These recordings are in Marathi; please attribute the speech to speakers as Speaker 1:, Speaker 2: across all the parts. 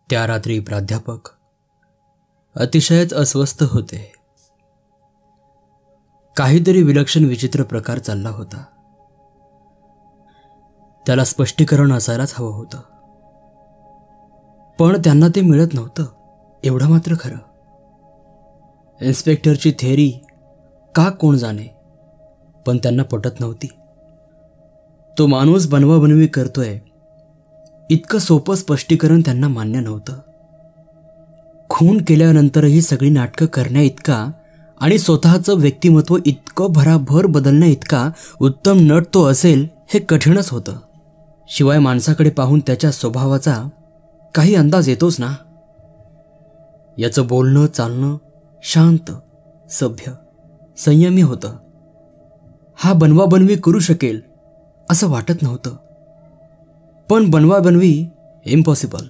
Speaker 1: त्या रात्री प्राध्यापक अतिशयच अस्वस्थ होते. काहीतरी विलक्षण विचित्र प्रकार चालला होता. त्याला स्पष्टीकरण असायलाच हवं होतं, पण त्यांना ते मिळत नव्हतं. एवढं मात्र खरं, इन्स्पेक्टरची थेअरी का कोण जाणे, पण त्यांना पटत नव्हती. तो माणूस बनवाबनवी करतोय इतकं सोपं स्पष्टीकरण त्यांना मान्य नव्हतं. खून केल्यानंतरही सगळी नाटकं करण्या इतका आणि स्वतःचं व्यक्तिमत्व इतकं भराभर बदलण्या इतका उत्तम नट तो असेल हे कठीणच होतं. शिवाय माणसाकडे पाहून त्याच्या स्वभावाचा काही अंदाज येतोच ना. याचं बोलणं चालणं शांत, सभ्य, संयमी होतं. हा बनवाबनवी करू शकेल असं वाटत नव्हतं. पण बनवाबनवी इम्पॉसिबल.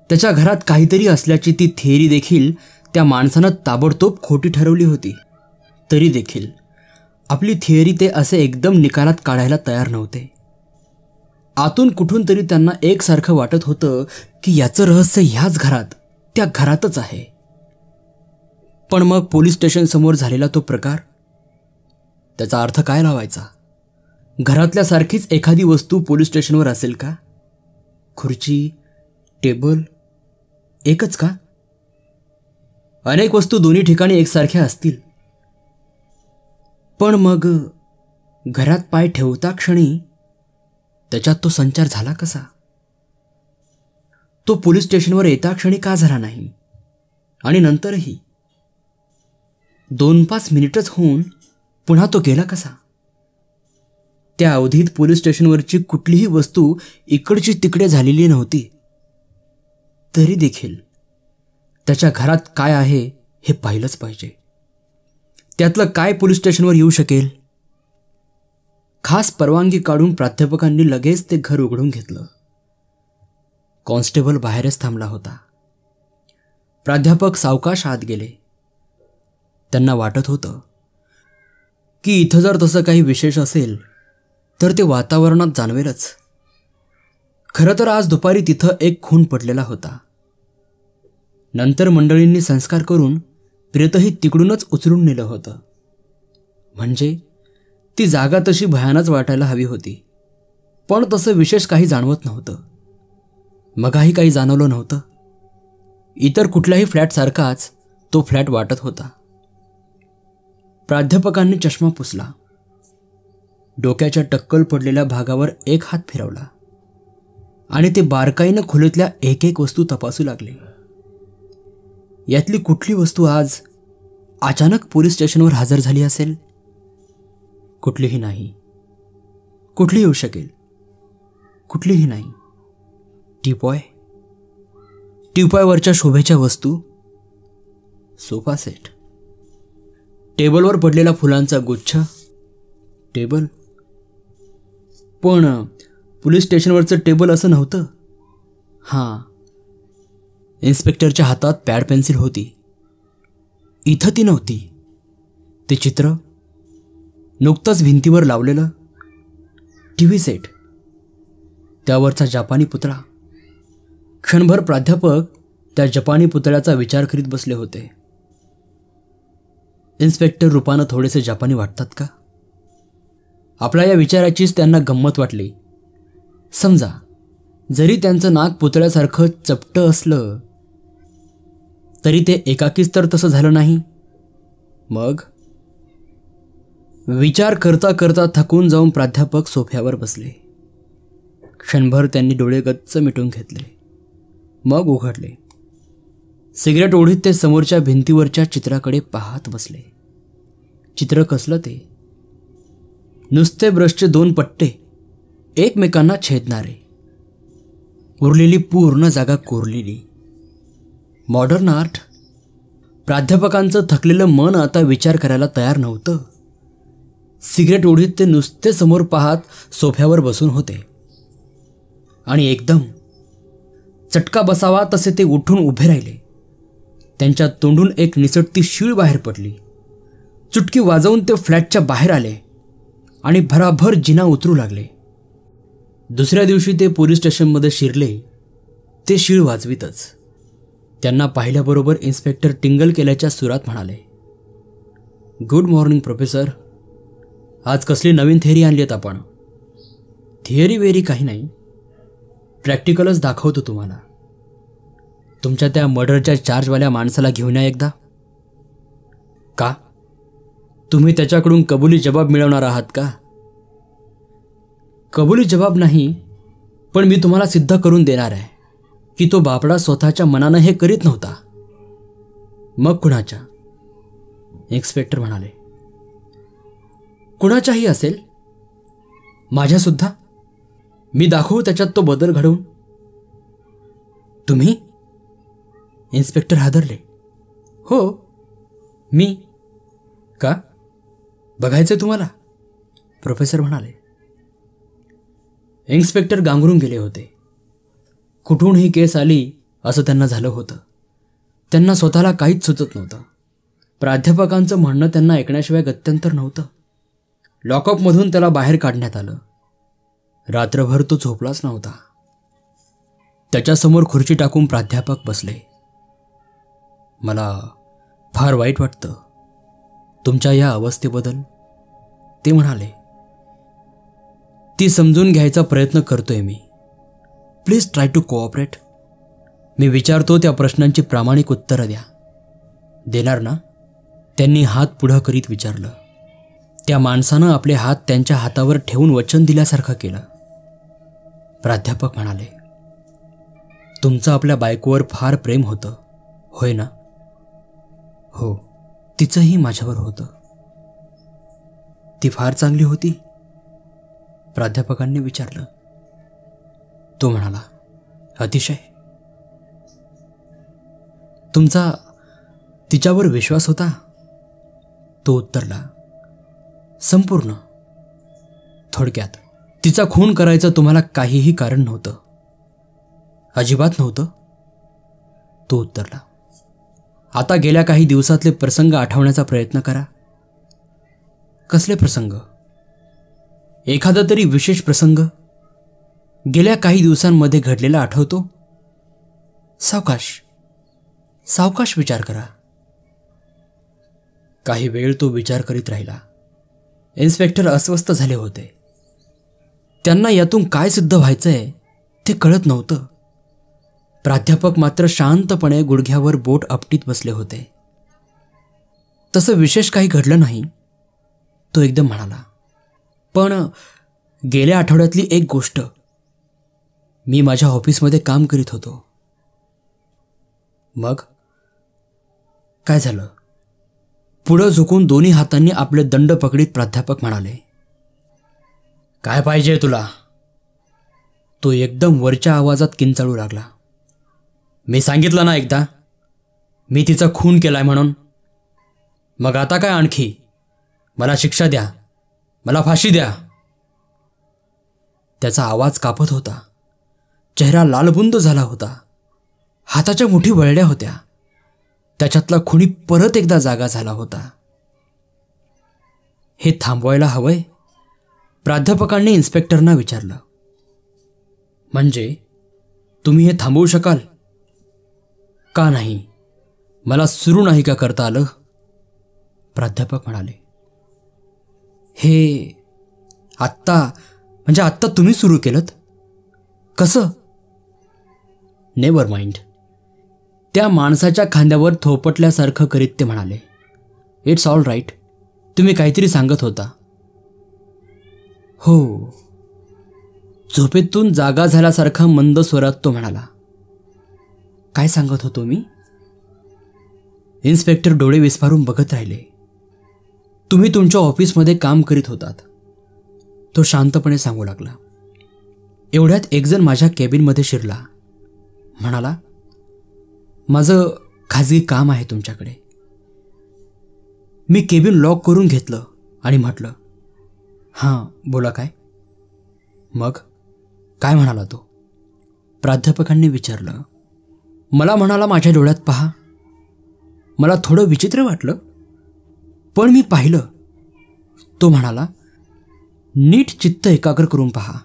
Speaker 1: त्याच्या घरात काहीतरी असल्याची ती थिअरी देखील त्या माणसानं ताबडतोब खोटी ठरवली होती. तरी देखील आपली थिअरी ते असे एकदम निकालात काढायला तयार नव्हते. आतून कुठून तरी त्यांना एकसारखं वाटत होतं की याचं रहस्य ह्याच घरात, त्या घरातच आहे. पण मग पोलीस स्टेशन समोर झालेला तो प्रकार, त्याचा अर्थ काय लावायचा? घरातल्या सारखीच एखादी वस्तू पोलीस स्टेशनवर असेल का? खुर्ची, टेबल एकच का? अनेक वस्तू दोन्ही ठिकाणी एकसारख्या असतील. पण मग घरात पाय ठेवता क्षणी त्याच्यात तो संचार झाला कसा? तो पोलीस स्टेशनवर येता क्षणी का झाला नाही? आणि नंतरही 2-5 मिनिटच होऊन पुन्हा तो गेला कसा? त्या अवधीत पोलीस स्टेशनवरची कुठलीही वस्तू इकडची तिकडे झालेली नव्हती. तरी देखील त्याच्या घरात काय आहे हे पाहिलंच पाहिजे. त्यातलं काय पोलीस स्टेशनवर येऊ शकेल? खास परवानगी काढून प्राध्यापकांनी लगेच ते घर उघडून घेतलं. कॉन्स्टेबल बाहेरच थांबला होता. प्राध्यापक सावकाश आत गेले. त्यांना वाटत होतं की इथं जर तसं काही विशेष असेल तर ते वातावरणात जाणवेलच. खरं तर आज दुपारी तिथं एक खून पडलेला होता. नंतर मंडळींनी संस्कार करून प्रेतही तिकडूनच उचलून नेलं होतं. म्हणजे ती जागा तशी भयानच वाटायला हवी होती. पण तसं विशेष काही जाणवत नव्हतं. मगाही काही जाणवलं नव्हतं. इतर कुठल्याही फ्लॅटसारखाच तो फ्लॅट वाटत होता. प्राध्यापकांनी चष्मा पुसला. डोक्याच्या टक्कल पडलेल्या भागावर एक हात फिरवला आणि ते बारकाईनं खोलीतल्या एक एक वस्तू तपासू लागले. यातली कुठली वस्तू आज अचानक पोलीस स्टेशनवर हजर झाली असेल? कुठलीही नाही. कुठली येऊ शकेल? कुठलीही नाही. टीपॉयवरच्या शोभेच्या वस्तू, सोफा सेट, टेबलवर पडलेला फुलांचा गुच्छ, टेबल. पण पोलीस स्टेशनवरचं टेबल असं नव्हतं. हां, इन्स्पेक्टरच्या हातात पॅड पेन्सिल होती. इथं ती नव्हती. ते चित्र, नुकतंच भिंतीवर लावलेलं टीव्ही सेट, त्यावरचा जपानी पुतळा. क्षणभर प्राध्यापक त्या जपानी पुतळ्याचा विचार करीत बसले होते. इन्स्पेक्टर रूपानं थोडेसे जपानी वाटतात का? आपल्या या विचाराचीच त्यांना गंमत वाटली. समजा जरी त्यांचं नाक पुतळ्यासारखं चपटं असलं तरी ते एकाकीच तर तसं झालं नाही. मग विचार करता करता थकून जाऊन प्राध्यापक सोफ्यावर बसले. क्षणभर त्यांनी डोळे गच्च मिटून घेतले. मग उघडले. सिगरेट ओढीत ते समोरच्या भिंतीवरच्या चित्राकडे पाहत बसले. चित्र कसलं ते? नुसते ब्रशचे 2 पट्टे एकमेकांना छेदणारे. उरलेली पूर्ण जागा कोरलेली. Modern art. प्राध्यापकांचं थकलेलं मन आता विचार करायला तयार नव्हतं. सिगरेट ओढीत ते नुसते समोर पाहत सोफ्यावर बसून होते. आणि एकदम चटका बसावा तसे ते उठून उभे राहिले. त्यांच्या तोंडून एक निसटती शीळ बाहेर पडली. चुटकी वाजवून ते फ्लॅटच्या बाहेर आले आणि भराभर जिना उतरू लागले. दुसऱ्या दिवशी ते पोलीस स्टेशनमध्ये शिरले ते शीळ वाजवीतच त्यांना पाहिल्याबरोबर इन्स्पेक्टर टिंगल केल्याच्या सुरात म्हणाले, गुड मॉर्निंग प्रोफेसर. आज कसली नवीन थिअरी आणली आहेत आपण? थिअरी वेरी काही नाही, प्रॅक्टिकलच दाखवतो तुम्हाला. तुमच्या त्या मर्डरच्या चार्जवाल्या माणसाला घेऊन या एकदा. का? तुम्ही त्याच्याकडून कबुली जबाब मिळवणार आहात का? कबुली जबाब नाही, पण मी तुम्हाला सिद्ध करून देणार आहे की तो बापडा स्वतःच्या मनानं हे करीत नव्हता. मग कुणाच्या? इन्स्पेक्टर म्हणाले. कुणाच्याही असेल, माझ्यासुद्धा. मी दाखवू त्याच्यात तो बदल घडवून. तुम्ही? इन्स्पेक्टर हादरले. हो, मी. का? बघायचं तुम्हाला? प्रोफेसर म्हणाले. इन्स्पेक्टर गांगरून गेले होते. कुठून ही केस आली असं त्यांना झालं होतं. त्यांना स्वतःला काहीच सुचत नव्हतं. प्राध्यापकांचं म्हणणं त्यांना ऐकण्याशिवाय गत्यंतर नव्हतं. लॉकअपमधून त्याला बाहेर काढण्यात आलं. रात्रभर तो झोपलाच नव्हता. त्याच्यासमोर खुर्ची टाकून प्राध्यापक बसले. मला फार वाईट वाटतं तुमच्या या अवस्थेबद्दल, ते म्हणाले. ती समजून घ्यायचा प्रयत्न करतोय मी. Please try to cooperate. मी विचारतो त्या प्रश्नांची प्रामाणिक उत्तरं द्या. देणार ना? त्यांनी हात पुढं करीत विचारलं. त्या माणसानं आपले हात त्यांच्या हातावर ठेवून वचन दिल्यासारखं केलं. प्राध्यापक म्हणाले, तुमचं आपल्या बायकोवर फार प्रेम होतं, होय ना? हो, तिचंही माझ्यावर होतं. ती फार चांगली होती? प्राध्यापकांनी विचारलं. तो म्हणाला, अतिशय. तुमचा तिच्यावर विश्वास होता? तो उत्तरला, संपूर्ण. थोडक्यात तिचा खून करायचं तुम्हाला काहीही कारण नव्हतं? अजिबात नव्हतं. तो उत्तरला. आता गेल्या काही दिवसातले प्रसंग आठवण्याचा प्रयत्न करा. कसले प्रसंग? एखादा तरी विशेष प्रसंग गेल्या काही दिवसांमध्ये घडलेला आठवतो? सावकाश सावकाश विचार करा. काही वेळ तो विचार करीत राहिला. इन्स्पेक्टर अस्वस्थ झाले होते. त्यांना यातून काय सिद्ध व्हायचंय ते कळत नव्हतं. प्राध्यापक मात्र शांतपणे गुडघ्यावर बोट आपटीत बसले होते. तसं विशेष काही घडलं नाही, तो एकदम म्हणाला. पण गेल्या आठवड्यातली एक गोष्ट. मी माझ्या ऑफिसमध्ये काम करीत होतो. मग काय झालं? पुढं झुकून दोन्ही हातांनी आपले दंड पकडीत प्राध्यापक म्हणाले, काय पाहिजे तुला? तो एकदम वरच्या आवाजात किंचाळू लागला. मी सांगितलं ना एकदा, मी तिचा खून केलाय म्हणून. मग आता काय आणखी? मला शिक्षा द्या, मला फाशी द्या. त्याचा आवाज कापत होता. चेहरा लालबुंद झाला होता. हाताच्या मुठी वळल्या होत्या. त्याच्यातला खुनी परत एकदा जागा झाला होता. हे थांबवायला हवंय? प्राध्यापकांनी इन्स्पेक्टरना विचारलं. म्हणजे तुम्ही हे थांबवू शकाल? का नाही? मला सुरू नाही का करता आलं? प्राध्यापक म्हणाले. हे आत्ता तुम्ही सुरू केलंत? कसं? Never mind. त्या माणसाच्या खांद्यावर थोपटल्यासारखं करीत ते म्हणाले, इट्स ऑल राईट. तुम्ही काहीतरी सांगत होता. हो. झोपेतून जागा झाल्यासारखा मंद स्वरात तो म्हणाला. काय सांगत होतो मी? इन्स्पेक्टर डोळे विस्फारून बघत राहिले. तुम्ही तुमच्या ऑफिसमध्ये काम करीत होतात. तो शांतपणे सांगू लागला. एवढ्यात एकजण माझ्या केबिनमध्ये शिरला. म्हणाला, माझं खाजगी काम आहे तुमच्याकडे. मी केबिन लॉक करून घेतलं आणि म्हटलं, हां बोला. काय? मग काय म्हणाला तो? प्राध्यापकांनी विचारलं. मला म्हणाला, माझ्या डोळ्यात पहा. मला थोडं विचित्र वाटलं, पण मी पाहिलं. तो म्हणाला, नीट चित्त एकाग्र करून पहा.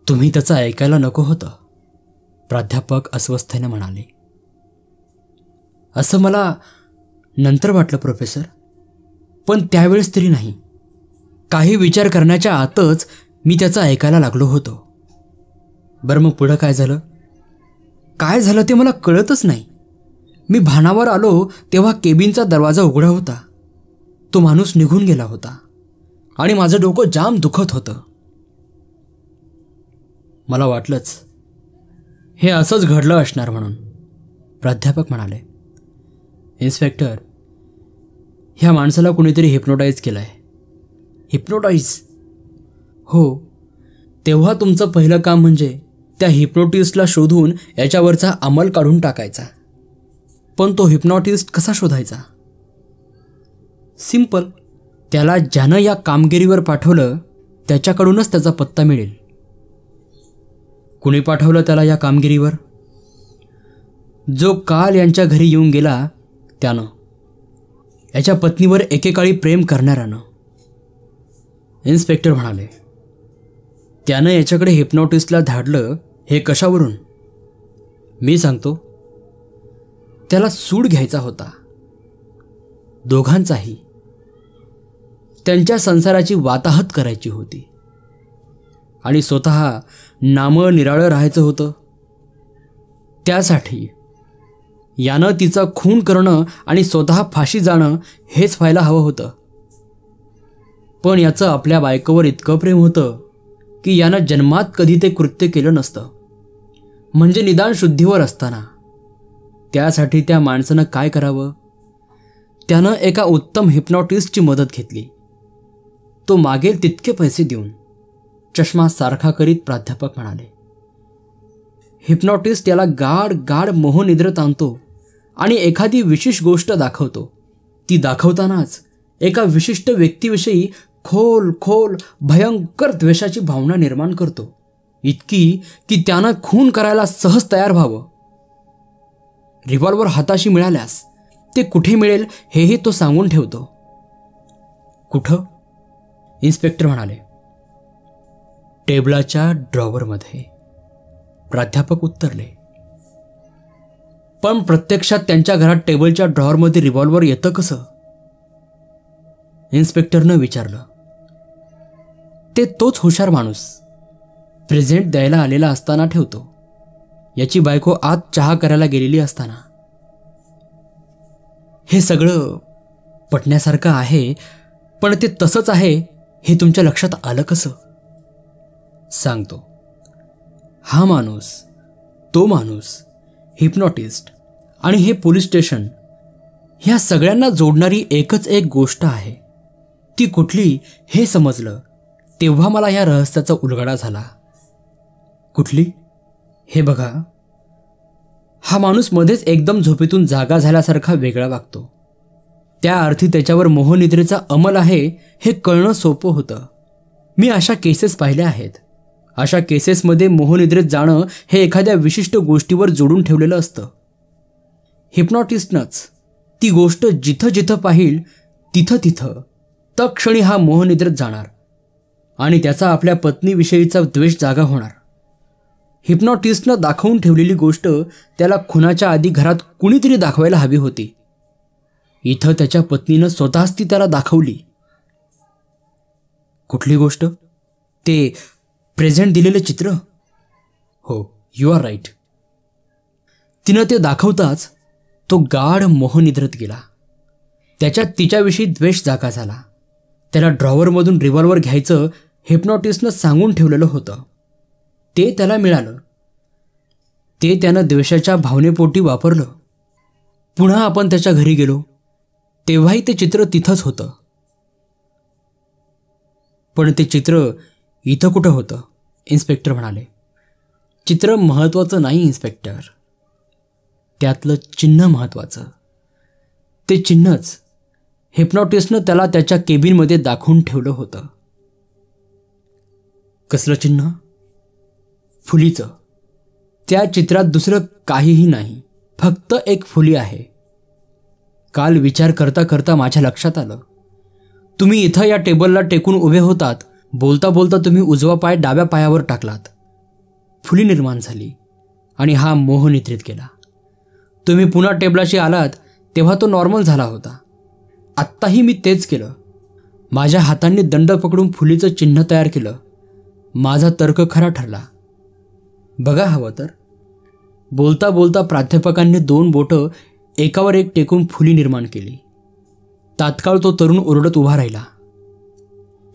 Speaker 1: तुम्ही त्याचं ऐकायला नको होतं. प्राध्यापक अस्वस्थतेने म्हणाले. असं मला नंतर वाटलं प्रोफेसर, पण त्यावेळेस तरी नाही. काही विचार करण्याच्या आतच मी त्याचं ऐकायला लागलो होतो. बरं मग पुढं काय झालं? काय झालं ते मला कळतच नाही. मी भानावर आलो तेव्हा केबिनचा दरवाजा उघडा होता. तो माणूस निघून गेला होता आणि माझं डोकं जाम दुखत होतं. मला वाटलंच हे असंच घडलं असणार म्हणून. प्राध्यापक म्हणाले, इन्स्पेक्टर, ह्या माणसाला कुणीतरी हिप्नोटाईज केलं आहे. हिप्नोटाईज? हो. तेव्हा तुमचं पहिलं काम म्हणजे त्या हिप्नोटिस्टला शोधून याच्यावरचा अंमल काढून टाकायचा. पण तो हिप्नॉटिस्ट कसा शोधायचा? सिंपल. त्याला ज्यानं या कामगिरीवर पाठवलं त्याच्याकडूनच त्याचा पत्ता मिळेल. कुणी पाठवलं त्याला या कामगिरीवर? जो काल यांच्या घरी येऊन गेला त्यानं, याच्या पत्नीवर एकेकाळी प्रेम करणाऱ्यानं. इन्स्पेक्टर म्हणाले, त्यानं याच्याकडे हिप्नॉटिस्टला धाडलं हे कशावरून? मी सांगतो. त्याला सूड घ्यायचा होता, दोघांचाही. त्यांच्या संसाराची वाताहत करायची होती आणि स्वतः नामनिराळं राहायचं होतं. त्यासाठी यानं तिचा खून करणं आणि स्वतः फाशी जाणं हेच व्हायला हवं होतं. पण याचं आपल्या बायकोवर इतकं प्रेम होतं की यानं जन्मात कधी ते कृत्य केलं नसतं, म्हणजे निदान शुद्धीवर असताना. त्यासाठी त्या माणसानं काय करावं? त्यानं एका उत्तम हिप्नॉटिस्टची मदत घेतली. तो मागेल तितके पैसे देऊन. चष्मा सारखा करीत प्राध्यापक म्हणाले, हिप्नॉटिस्ट याला गाढ गाढ मोहनिद्रेत आणतो आणि एखादी विशेष गोष्ट दाखवतो. ती दाखवतानाच एका विशिष्ट व्यक्तीविषयी खोल खोल भयंकर द्वेषाची भावना निर्माण करतो, इतकी की त्यानं खून करायला सहज तयार व्हावं. रिव्हॉल्वर हाताशी मिळाल्यास ते कुठे मिळेल हेही तो सांगून ठेवतो. कुठं? इन्स्पेक्टर म्हणाले, टेबलाच्या ड्रॉवरमध्ये. प्राध्यापक उत्तरले, पण प्रत्यक्षात त्यांच्या घरात टेबलच्या ड्रॉवरमध्ये रिव्हॉल्वर येतं कसं? इन्स्पेक्टरनं विचारलं. ते तोच हुशार माणूस प्रेझेंट द्यायला आलेला असताना ठेवतो, याची बायको आत चहा करायला गेलेली असताना. हे सगळं पटण्यासारखं आहे, पण ते तसंच आहे हे तुमच्या लक्षात आलं कसं? सांगतो. हा माणूस, तो माणूस, हिप्नॉटिस्ट आणि हे पोलीस स्टेशन, ह्या सगळ्यांना जोडणारी एकच एक गोष्ट आहे. ती कुठली हे समजलं तेव्हा मला ह्या रहस्याचा उलगडा झाला. कुठली? हे बघा, हा माणूस मध्येच एकदम झोपेतून जागा झाल्यासारखा वेगळा वागतो. त्या अर्थी त्याच्यावर मोहनिद्रेचा अंमल आहे हे कळणं सोपं होतं. मी अशा केसेस पाहिल्या आहेत. अशा केसेसमध्ये मोहनिद्रेत जाणं हे एखाद्या विशिष्ट गोष्टीवर जोडून ठेवलेलं असतं. हिप्नॉटिस्टनंच ती गोष्ट जिथं जिथं पाहिल तिथं तिथं तत्क्षणी हा मोहनिद्रेत जाणार आणि त्याचा आपल्या पत्नीविषयीचा द्वेष जागा होणार. हिप्नॉटिस्टनं दाखवून ठेवलेली गोष्ट त्याला खुनाच्या आधी घरात कुणीतरी दाखवायला हवी होती. इथं त्याच्या पत्नीनं स्वतःच ती त्याला दाखवली. कुठली गोष्ट? ते प्रेझेंट दिलेलं चित्र? हो, यू आर राईट. तिनं ते दाखवताच तो गाढ मोहनिद्रेत गेला. त्याच्यात तिच्याविषयी द्वेष जागा झाला. त्याला ड्रॉवरमधून रिव्हॉल्वर घ्यायचं हिप्नॉटिस्टनं सांगून ठेवलेलं होतं. ते त्याला मिळालं. ते त्यानं द्वेषाच्या भावनेपोटी वापरलं. पुन्हा आपण त्याच्या घरी गेलो तेव्हाही ते चित्र तिथंच होतं. पण ते चित्र इथं कुठं होतं? इन्स्पेक्टर म्हणाले. चित्र महत्त्वाचं नाही इन्स्पेक्टर, त्यातलं चिन्ह महत्त्वाचं. ते चिन्हच हिप्नॉटिस्टनं त्याला त्याच्या केबिनमध्ये दाखवून ठेवलं होतं. कसलं चिन्ह? फुलीचं. त्या चित्रात दुसरं काहीही नाही, फक्त एक फुली आहे. काल विचार करता करता माझ्या लक्षात आलं. तुम्ही इथं या टेबलला टेकून उभे होतात. बोलता बोलता तुम्ही उजवा पाय डाव्या पायावर टाकलात. फुली निर्माण झाली आणि हा मोह निद्रित गेला. तुम्ही पुन्हा टेबलाशी आलात तेव्हा तो नॉर्मल झाला होता. आत्ताही मी तेच केलं. माझ्या हातांनी दंड पकडून फुलीचं चिन्ह तयार केलं. माझा तर्क खरा ठरला. बघा हवं तर. बोलता बोलता प्राध्यापकांनी 2 बोटं एकावर एक टेकून फुली निर्माण केली. तात्काळ तो तरुण ओरडत उभा राहिला.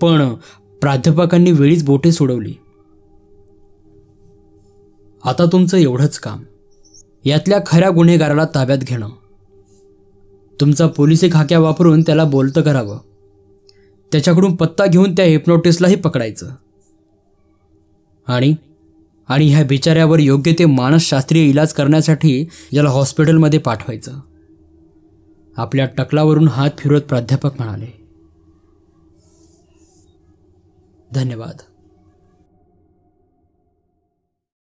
Speaker 1: पण प्राध्यापकांनी वेळीच बोटे सोडवली. आता तुमचं एवढंच काम, यातल्या खऱ्या गुन्हेगाराला ताब्यात घेणं. तुमचा पोलिसी खाक्या वापरून त्याला बोलतं करावं. त्याच्याकडून पत्ता घेऊन त्या हिप्नोटिस्टलाही पकडायचं. आणि ह्या बिचाऱ्यावर योग्य ते मानसशास्त्रीय इलाज करण्यासाठी याला हॉस्पिटलमध्ये पाठवायचं. आपल्या टकलावरून हात फिरवत प्राध्यापक म्हणाले. धन्यवाद.